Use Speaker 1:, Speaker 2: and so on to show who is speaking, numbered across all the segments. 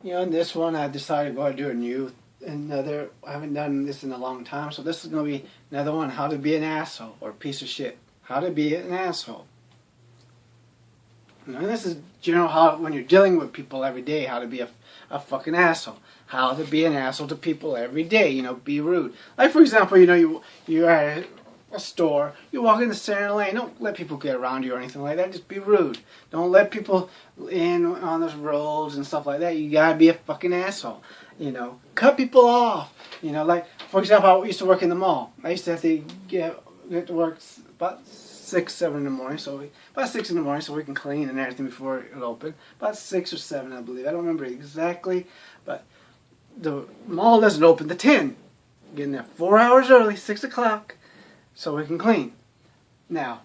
Speaker 1: In this one, I decided to go ahead and do another. I haven't done this in a long time, so this is going to be another one: how to be an asshole or piece of shit. How to be an asshole. This is how when you're dealing with people every day, how to be a fucking asshole. How to be an asshole to people every day. Be rude. Like for example, you're at a store, you walk in the center lane, don't let people get around you or anything like that, just be rude. Don't let people in on those roads and stuff like that. You gotta be a fucking asshole. Cut people off. Like for example, I used to work in the mall. I used to have to get to work about 6, 7 in the morning, about 6 in the morning so we can clean and everything before it opened. About 6 or 7, I believe. I don't remember exactly, but the mall doesn't open to 10. Getting there 4 hours early, 6 o'clock, so we can clean. Now,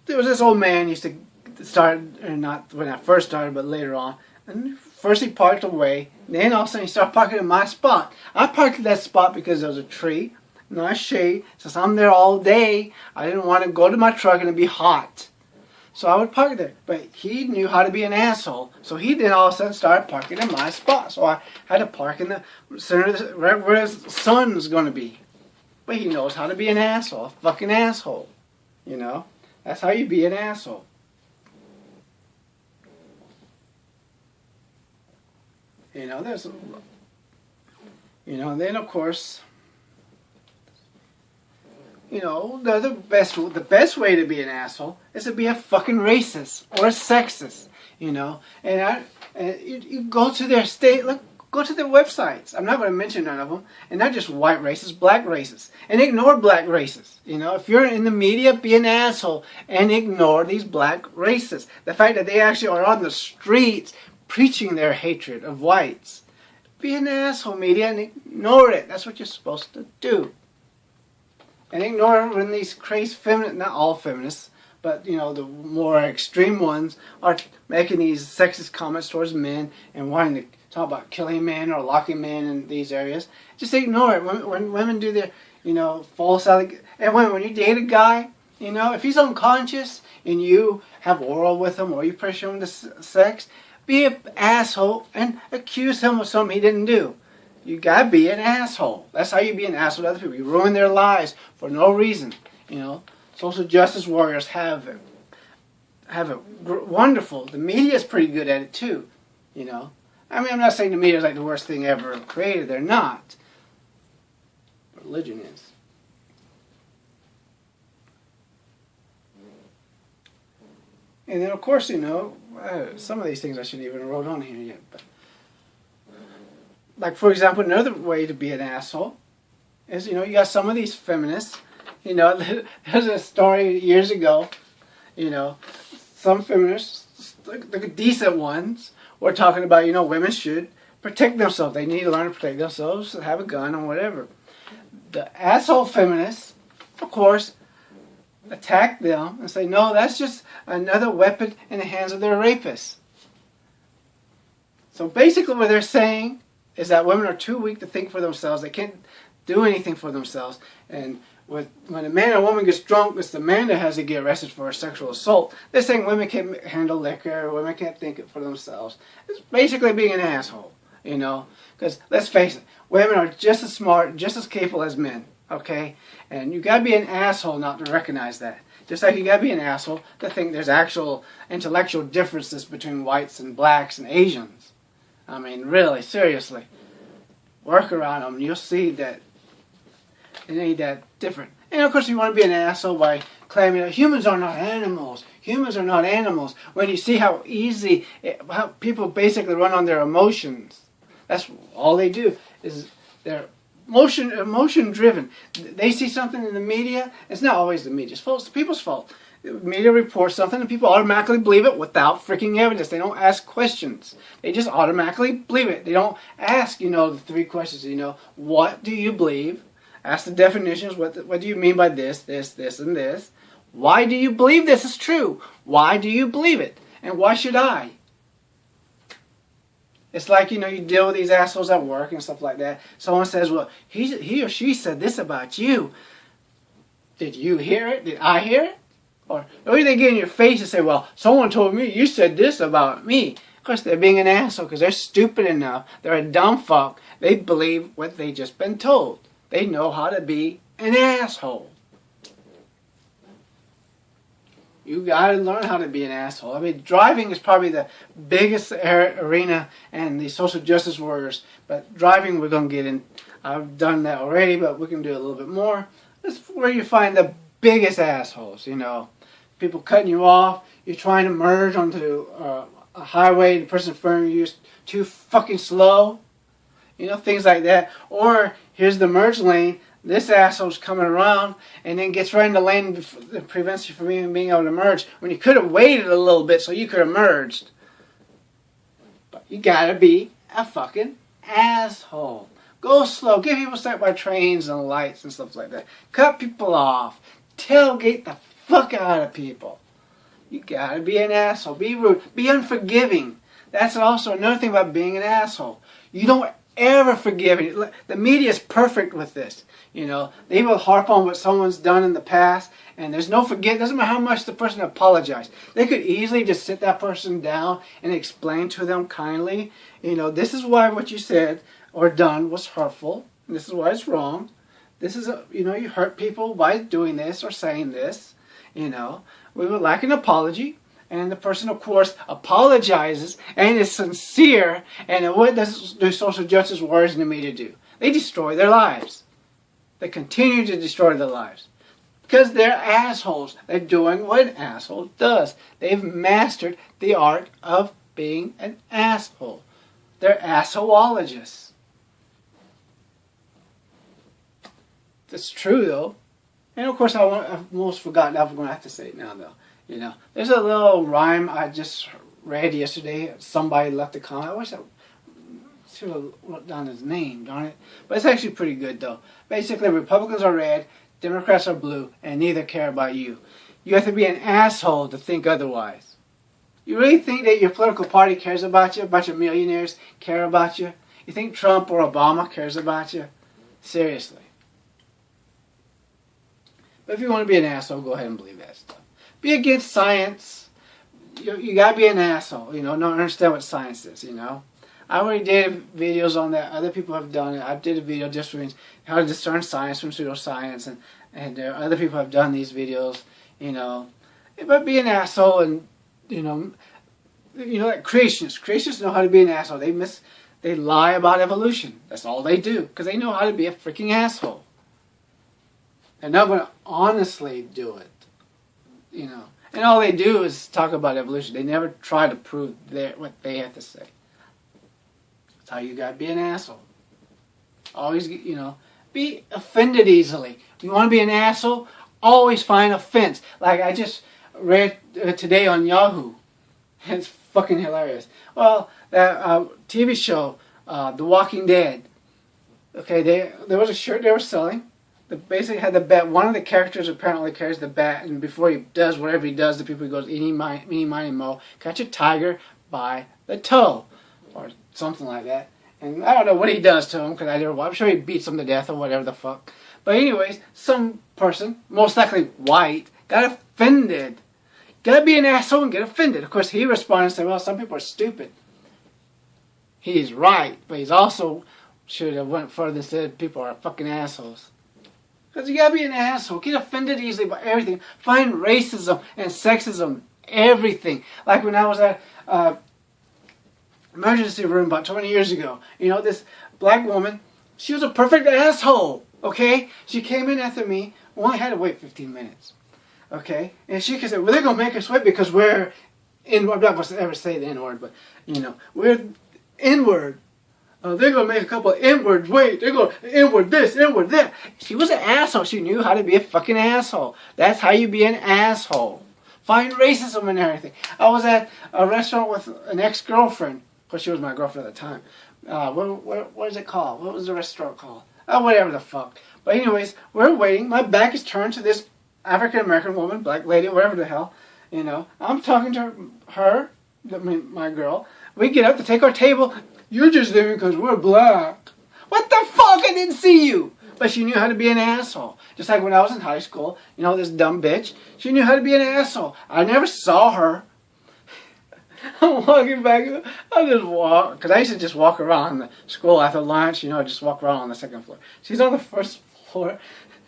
Speaker 1: there was this old man used to start, or not when I first started, but later on. And first he parked away, then all of a sudden he started parking in my spot. I parked at that spot because there was a tree, nice shade. Since I'm there all day, I didn't want to go to my truck and it'd be hot. So I would park there. But he knew how to be an asshole, so he then all of a sudden started parking in my spot. So I had to park in the center of right where his son was going to be. But he knows how to be an asshole, a fucking asshole. That's how you be an asshole. There's, then of course, the best way to be an asshole is to be a fucking racist or a sexist, and you go to their state, go to their websites. I'm not going to mention none of them, and not just white racists, black racists, and ignore black racists. If you're in the media, be an asshole and ignore these black racists. The fact that they actually are on the streets preaching their hatred of whites. Be an asshole, media, and ignore it. That's what you're supposed to do. And ignore when these crazy feminists, not all feminists, but the more extreme ones are making these sexist comments towards men and wanting to talk about killing men or locking men in these areas. Just ignore it. When women do their, false allegations, and when you date a guy, if he's unconscious and you have oral with him or you pressure him to sex, be an asshole and accuse him of something he didn't do. You gotta be an asshole. That's how you be an asshole to other people. You ruin their lives for no reason. Social justice warriors have it wonderful. The media is pretty good at it too. I'm not saying the media is like the worst thing ever created. They're not. Religion is. And then of course, some of these things I shouldn't even wrote on here yet, but like for example, another way to be an asshole is, you got some of these feminists, there's a story years ago, some feminists, the decent ones, were talking about, women should protect themselves. They need to learn to protect themselves, have a gun or whatever. The asshole feminists, of course, attack them and say, no, that's just another weapon in the hands of their rapists. So basically what they're saying is that women are too weak to think for themselves. They can't do anything for themselves. And when a man or woman gets drunk, it's the man that has to get arrested for a sexual assault. They're saying women can't handle liquor, women can't think for themselves. It's basically being an asshole, Because let's face it, women are just as smart, just as capable as men. Okay? And you gotta be an asshole not to recognize that. Just like you gotta be an asshole to think there's actual intellectual differences between whites and blacks and Asians. I mean, really, seriously. Work around them, you'll see that it ain't that different. And of course you want to be an asshole by claiming that humans are not animals. Humans are not animals. When you see how how people basically run on their emotions. That's all they do, is they're emotion driven. They see something in the media. It's not always the media's fault. It's the people's fault. The media reports something and people automatically believe it without freaking evidence. They don't ask questions. They just automatically believe it. They don't ask, the 3 questions. What do you believe? Ask the definitions. What do you mean by this, this, and this? Why do you believe this is true? Why do you believe it? And why should I? It's like, you deal with these assholes at work and stuff like that. Someone says, well, he or she said this about you. Did you hear it? Did I hear it? Or they get in your face and say, well, someone told me you said this about me. course, they're being an asshole because they're stupid enough. They're a dumb fuck. They believe what they just been told. They know how to be an asshole. You gotta learn how to be an asshole. I mean, driving is probably the biggest arena and the social justice warriors. But driving, we're gonna get in. I've done that already, but we can do a little bit more. That's where you find the biggest assholes. You know, people cutting you off. You're trying to merge onto a highway. The person in front of you is too fucking slow. You know, things like that. Or here's the merge lane. This asshole's coming around and then gets right in the lane that prevents you from even being able to merge when you could have waited a little bit so you could have merged. But you gotta be a fucking asshole. Go slow. Get people stuck by trains and lights and stuff like that. Cut people off. Tailgate the fuck out of people. You gotta be an asshole. Be rude. Be unforgiving. That's also another thing about being an asshole. You don't ever forgive it. The media is perfect with this. You know, they will harp on what someone's done in the past, and there's no forget. Doesn't matter how much the person apologized. They could easily just sit that person down and explain to them kindly, you know, this is why what you said or done was hurtful. And this is why it's wrong. This is, you know, you hurt people by doing this or saying this. You know, we would like an apology. And the person, of course, apologizes and is sincere. And what does social justice warriors in the media do? They destroy their lives. They continue to destroy their lives. Because they're assholes. They're doing what an asshole does. They've mastered the art of being an asshole. They're assholeologists. That's true, though. And, of course, I've almost forgotten. I'm going to have to say it now, though. You know, there's a little rhyme I just read yesterday. Somebody left a comment. I wish I should have wrote down his name, darn it. But it's actually pretty good, though. Basically, Republicans are red, Democrats are blue, and neither care about you. You have to be an asshole to think otherwise. You really think that your political party cares about you? A bunch of millionaires care about you? You think Trump or Obama cares about you? Seriously. But if you want to be an asshole, go ahead and believe that stuff. Be against science. You gotta be an asshole. You know, don't understand what science is. You know, I already did videos on that. Other people have done it. I did a video just on how to discern science from pseudoscience, and other people have done these videos. You know, but be an asshole, and you know, like creationists. Creationists know how to be an asshole. They lie about evolution. That's all they do because they know how to be a freaking asshole. They're not going to honestly do it. You know, and all they do is talk about evolution. They never try to prove what they have to say. That's how you gotta be an asshole. Always, you know, be offended easily. If you want to be an asshole, always find offense. Like I just read today on Yahoo. It's fucking hilarious. Well, that TV show, The Walking Dead. Okay, there was a shirt they were selling. That basically had the bat. One of the characters apparently carries the bat, and before he does whatever he does, the people goes, eeny, miny, mo, catch a tiger by the toe, or something like that. And I don't know what he does to him, because I never watched. I'm sure he beats him to death or whatever the fuck. But anyways, some person, most likely white, got offended. Gotta be an asshole and get offended. Of course, he responded and said, well, some people are stupid. He's right, but he's also should have went further and said people are fucking assholes. Because you gotta be an asshole. Get offended easily by everything. Find racism and sexism, everything. Like when I was at emergency room about 20 years ago. You know, this black woman, she was a perfect asshole. Okay? She came in after me. We only had to wait 15 minutes. Okay? And she could say, well, they're going to make us wait because we're I'm not going to ever say the N-word, but, you know, we're N-word. They're going to make a couple of N-words wait. They're going to N-word this, N-word that. She was an asshole. She knew how to be a fucking asshole. That's how you be an asshole. Find racism and everything. I was at a restaurant with an ex-girlfriend. Of course, she was my girlfriend at the time. What is it called? What was the restaurant called? Whatever the fuck. But anyways, we're waiting. My back is turned to this African-American woman, black lady, whatever the hell. You know, I'm talking to her, my girl. We get up to take our table. You're just leaving because we're black. What the fuck? I didn't see you. But she knew how to be an asshole. Just like when I was in high school, you know, this dumb bitch. She knew how to be an asshole. I never saw her. I'm walking back. I just walk, because I used to just walk around the school after lunch, you know, just walk around on the second floor. She's on the first floor.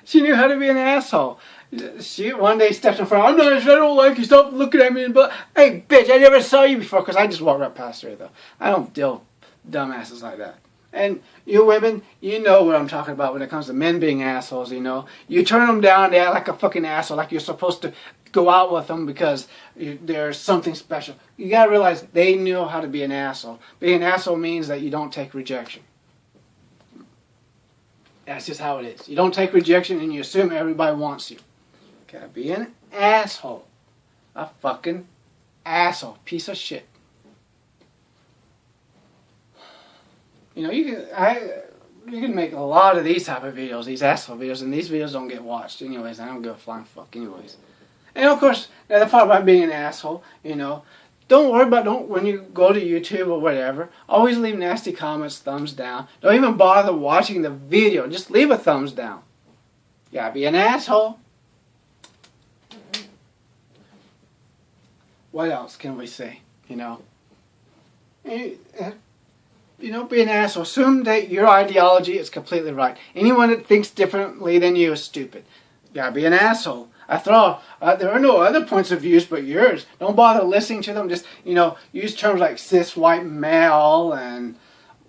Speaker 1: She knew how to be an asshole. She one day stepped in front. I don't like you. Stop looking at me. But hey, bitch, I never saw you before, because I just walked right past her, though. I don't deal with dumbasses like that. And you women, you know what I'm talking about when it comes to men being assholes, you know. You turn them down, they act like a fucking asshole, like you're supposed to go out with them because there's something special. You gotta realize they know how to be an asshole. Being an asshole means that you don't take rejection. That's just how it is. You don't take rejection and you assume everybody wants you. Gotta be an asshole. A fucking asshole. Piece of shit. You know, you can make a lot of these type of videos, these asshole videos, and these videos don't get watched anyways. I don't give a flying fuck anyways. And of course, the part about being an asshole, you know, don't worry about, when you go to YouTube or whatever, always leave nasty comments, thumbs down. Don't even bother watching the video. Just leave a thumbs down. You gotta be an asshole. What else can we say, you know? You know, be an asshole. Assume that your ideology is completely right. Anyone that thinks differently than you is stupid. You gotta be an asshole. After all, there are no other points of views but yours. Don't bother listening to them. Just, you know, use terms like cis white male and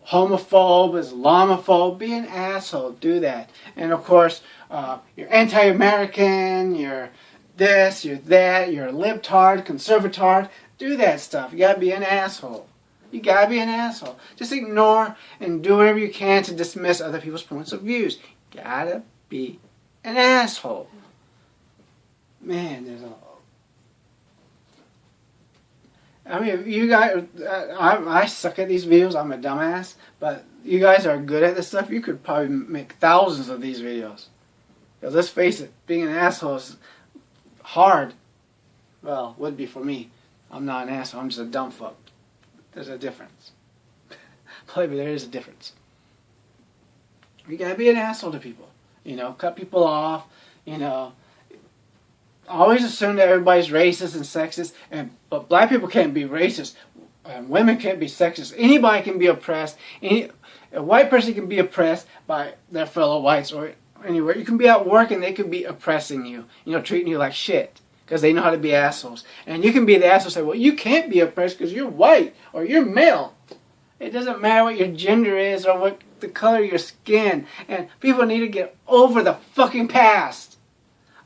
Speaker 1: homophobe, Islamophobe. Be an asshole. Do that. And of course, you're anti-American, you're this, you're that, you're a libtard, conservatard. Do that stuff. You gotta be an asshole. You gotta be an asshole. Just ignore and do whatever you can to dismiss other people's points of views. Gotta be an asshole. Man, there's a... I mean, you guys... I suck at these videos. I'm a dumbass. But you guys are good at this stuff. You could probably make thousands of these videos. Because let's face it, being an asshole is hard. Well, would be for me. I'm not an asshole. I'm just a dumb fuck. There's a difference. Believe me, there is a difference. You gotta be an asshole to people. You know, cut people off. You know, always assume that everybody's racist and sexist. But black people can't be racist. And women can't be sexist. Anybody can be oppressed. A white person can be oppressed by their fellow whites or anywhere. You can be at work and they could be oppressing you. You know, treating you like shit. Because they know how to be assholes. And you can be the asshole and say, well, you can't be oppressed because you're white or you're male. It doesn't matter what your gender is or what the color of your skin. And people need to get over the fucking past.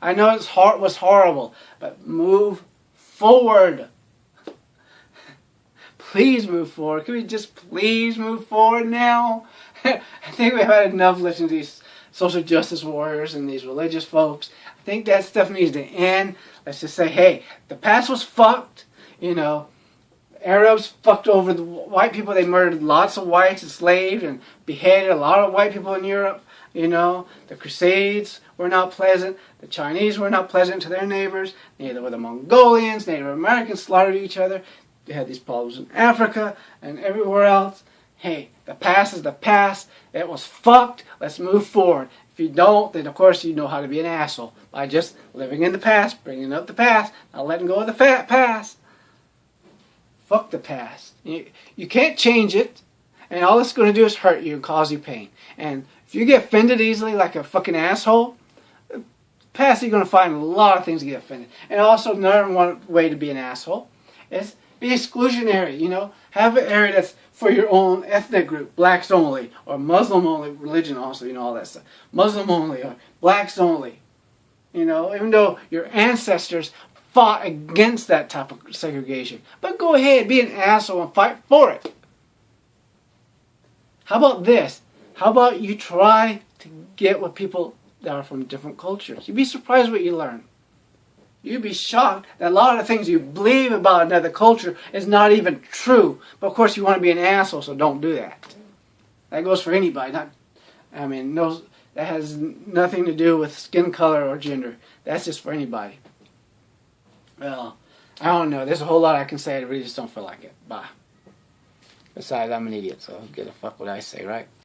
Speaker 1: I know it was horrible, but move forward. Please move forward. Can we just please move forward now? I think we've had enough listening to these social justice warriors and these religious folks. I think that stuff needs to end. Let's just say, hey, the past was fucked. You know, Arabs fucked over the white people. They murdered lots of whites, enslaved, and beheaded a lot of white people in Europe. You know, the Crusades were not pleasant. The Chinese were not pleasant to their neighbors. Neither were the Mongolians. Native Americans slaughtered each other. They had these problems in Africa and everywhere else. Hey, the past is the past. It was fucked. Let's move forward. If you don't, then of course you know how to be an asshole. By just living in the past, bringing up the past, not letting go of the past. Fuck the past. You can't change it. And all it's going to do is hurt you and cause you pain. And if you get offended easily like a fucking asshole, past you're going to find a lot of things to get offended. And also another one way to be an asshole is be exclusionary, you know. Have an area that's for your own ethnic group, blacks only, or Muslim only, religion also, you know, all that stuff. Muslim only, or blacks only. You know, even though your ancestors fought against that type of segregation. But go ahead, be an asshole and fight for it. How about this? How about you try to get with people that are from different cultures? You'd be surprised what you learn. You'd be shocked that a lot of the things you believe about another culture is not even true. But of course you want to be an asshole, so don't do that. That goes for anybody. That has nothing to do with skin color or gender. That's just for anybody. Well, I don't know. There's a whole lot I can say. I really just don't feel like it. Bye. Besides, I'm an idiot, so get a fuck what I say, right?